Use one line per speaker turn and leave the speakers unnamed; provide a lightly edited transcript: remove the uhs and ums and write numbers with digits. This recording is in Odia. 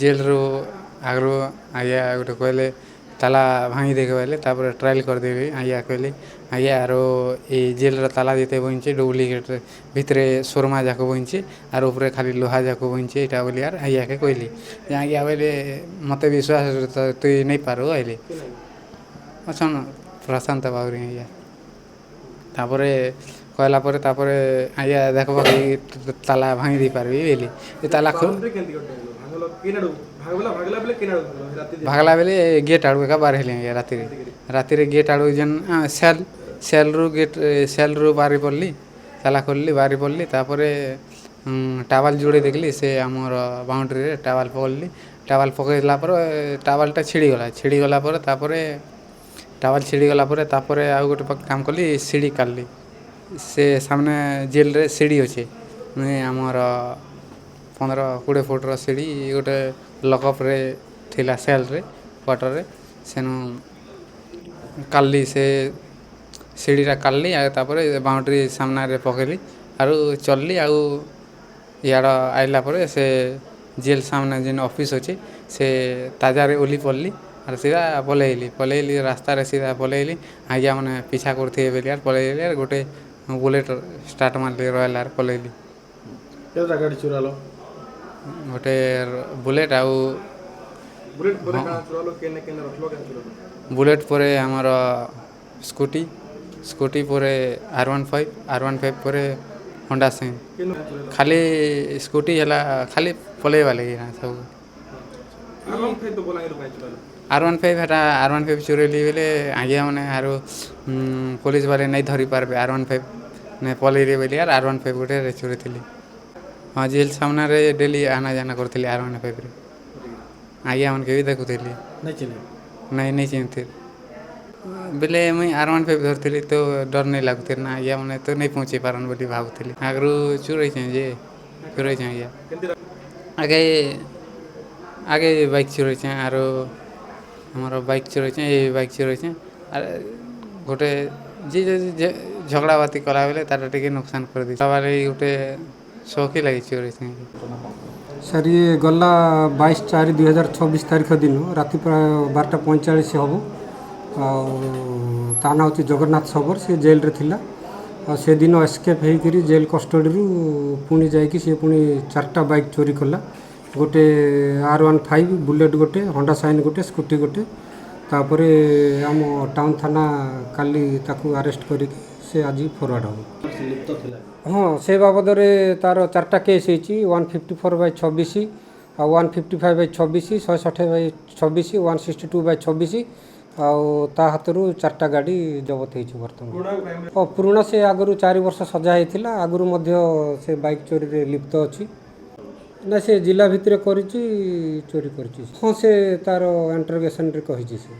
ଜେଲ୍ରୁ ଆଗରୁ ଆଜ୍ଞା ଗୋଟେ କହିଲେ ତାଲା ଭାଙ୍ଗି ଦେଇକି କହିଲେ ତାପରେ ଟ୍ରାଏଲ୍ କରିଦେବି ଆଜ୍ଞା କହିଲି ଆଜ୍ଞା ଆରୁ ଏଇ ଜେଲ୍ର ତାଲା ଯେତେ ବହିଁଛି ଡୁପ୍ଲିକେଟ୍ରେ ଭିତରେ ସୁରମା ଯାକ ବହିଁଛି ଆର୍ ଉପରେ ଖାଲି ଲୁହା ଯାକ ବହିଁଛି ଏଇଟା ବୋଲି ଆର୍ ଆଜ୍ଞାକେ କହିଲି ଯେ ଆଜ୍ଞା ବୋଇଲେ ମୋତେ ବିଶ୍ୱାସ ତୁଇ ନେଇପାରୁ ଆଇଲେ ଅଛନ୍ ପ୍ରଶାନ୍ତ ବାବୁରି ଆଜ୍ଞା ତାପରେ କହିଲା ପରେ ତାପରେ ଆଜ୍ଞା ଦେଖବ କି ତାଲା ଭାଙ୍ଗି ଦେଇପାରିବି ବୋଲି ଏ ତାଲା ଭାଗଲା ବେଲେ ଗେଟ୍ ଆଡ଼ୁ ଏକା ବାହାରିଲି ଆଜ୍ଞା ରାତିରେ ଗେଟ୍ ଆଡ଼ୁ ଯେନ୍ ସେଲ୍ରୁ ବାହାରି ପଡ଼ିଲି ତାଲା ଖୋଲିଲି ବାହାରି ପଡ଼ିଲି ତାପରେ ଟାୱାଲ୍ ଯୋଡ଼େଇ ଦେଖିଲି ସେ ଆମର ବାଉଣ୍ଡ୍ରିରେ ଟାୱାଲ୍ ପକେଇଲି ଟାୱାଲ୍ ପକେଇଲା ପରେ ଟାୱାଲ୍ଟା ଛିଡ଼ିଗଲା ପରେ ତାପରେ ଟାୱାଲ୍ ଛିଡ଼ିଗଲା ପରେ ତାପରେ ଆଉ ଗୋଟେ କାମ କଲି ସିଡ଼ି କାଢ଼ିଲି ସେ ସାମନେ ଜେଲ୍ରେ ସିଡ଼ି ଅଛେ ମୁଇଁ ଆମର 15-20 ଫୁଟ୍ର ସିଡ଼ି ଗୋଟେ ଲକଅପ୍ରେ ଥିଲା ସେଲ୍ରେ କ୍ୱାର୍ଟର୍ରେ ସେନୁ କାଢ଼ିଲି ସେ ସିଡ଼ିଟା କାଢ଼ିଲି ଆଉ ତାପରେ ବାଉଣ୍ଡ୍ରି ସାମ୍ନାରେ ପକେଇଲି ଆରୁ ଚଲ୍ଲି ଆଉ ଇଆଡ଼ ଆଇଲା ପରେ ସେ ଜେଲ୍ ସାମ୍ନା ଯେନ୍ ଅଫିସ୍ ଅଛି ସେ ତାଜାରେ ଓହ୍ଲି ପଡ଼ିଲି ଆର୍ ସିଧା ପଲେଇଲି ରାସ୍ତାରେ ସିଧା ପଲେଇଲି ଆଜ୍ଞା ମାନେ ପିଛା କରୁଥିବେ ବୋଲି ଆର୍ ପଲେଇଲି ଆର୍ ଗୋଟେ ବୁଲେଟ୍ ଷ୍ଟାର୍ଟ ମାରିଲି ରୟାଲ୍ ଆର୍ ପଲେଇଲି
କେତେଟା ଗାଡ଼ି ଚୁରାଲ
ଗୋଟେ ବୁଲେଟ୍ ଆଉ ବୁଲେଟ୍ ପରେ ଆମର ସ୍କୁଟି ପରେ R15 ପରେ ହୋଣ୍ଡା ସାଇନ୍ ଖାଲି ସ୍କୁଟି ହେଲା ଖାଲି ପଲେଇବା ଲାଗି ସବୁ R15 ହେଟା R15 ଚୁରେଇଲି ବେଲେ ଆଜ୍ଞା ମାନେ ଆରୁ ପୋଲିସ୍ ବାଲେ ନାଇଁ ଧରି ପାରବେ R15 ନାଇଁ ପଲେଇଲି ବୋଲି ଆର୍ R15 ଗୋଟେ ଚୁରେଇଥିଲି ହଁ ଜେଲ୍ ସାମ୍ନାରେ ଡେଲି ଆନା ଯାନା କରୁଥିଲି R15ରେ ଆଜ୍ଞା ମାନକେ ବି ଦେଖୁଥିଲି ନାଇଁ ଚିହ୍ନିଥିଲି ବେଲେ ମୁଇଁ R15 ଧରିଥିଲି ତ ଡର ନାଇଁ ଲାଗୁଥିଲା ନା ଆଜ୍ଞା ମାନେ ତ ନାଇଁ ପହଞ୍ଚେଇ ପାରନ୍ ବୋଲି ଭାବୁଥିଲି ଆଗରୁ ଚୁରେଇଚେଁ ଆଜ୍ଞା ଆଗେ ବାଇକ୍ ଚୁରେଇଚେଁ ଆରୁ ଆମର ବାଇକ୍ ଚୁରେଇଚେଁ ଆର୍ ଗୋଟେ ଯିଏ ଯଦି ଝଗଡ଼ାବାତି କଲାବେଲେ ତାର ଟିକେ ନୁକସାନ କରିଦେଇଛି ତାପରେ ଗୋଟେ ସଉକି ଲାଗି ଚୁରେଇଚେଁ
ସାର୍ ଇଏ ଗଲା 22/4/2024 ତାରିଖ ଦିନ ରାତି ପ୍ରାୟ 12:45 ହେବ ଆଉ ତା ନାଁ ହେଉଛି ଜଗନ୍ନାଥ ଶବର ସେ ଜେଲ୍ରେ ଥିଲା ଆଉ ସେଦିନ ଏସ୍କେପ୍ ହେଇକରି ଜେଲ୍ କଷ୍ଟଡ଼ିରୁ ପୁଣି ଯାଇକି ସେ ପୁଣି 4ଟା ବାଇକ୍ ଚୋରି କଲା ଗୋଟେ R15 ବୁଲେଟ୍ ଗୋଟେ ହୋଣ୍ଡା ସାଇନ୍ ଗୋଟେ ସ୍କୁଟି ଗୋଟେ ତାପରେ ଆମ ଟାଉନ୍ ଥାନା କାଲି ତାକୁ ଆରେଷ୍ଟ କରିକି ସେ ଆଜି ଫରୱାର୍ଡ଼ ହେବ ହଁ ସେ ବାବଦରେ ତା'ର 4ଟା କେସ୍ ହେଇଛି 154/26 ଆଉ 155/26 128/26 162/26 ଆଉ ତା ହାତରୁ 4ଟା ଗାଡ଼ି ଜବତ ହେଇଛି ବର୍ତ୍ତମାନ ପୁରୁଣା ସେ ଆଗରୁ 4 ବର୍ଷ ସଜା ହେଇଥିଲା ଆଗରୁ ମଧ୍ୟ ସେ ବାଇକ୍ ଚୋରିରେ ଲିପ୍ତ ଅଛି ନା ସେ ଜିଲ୍ଲା ଭିତରେ କରିଛି ଚୋରି କରିଛି ହଁ ସେ ତା'ର ଇଣ୍ଟରୋଗେସନ୍ରେ କହିଛି ସେ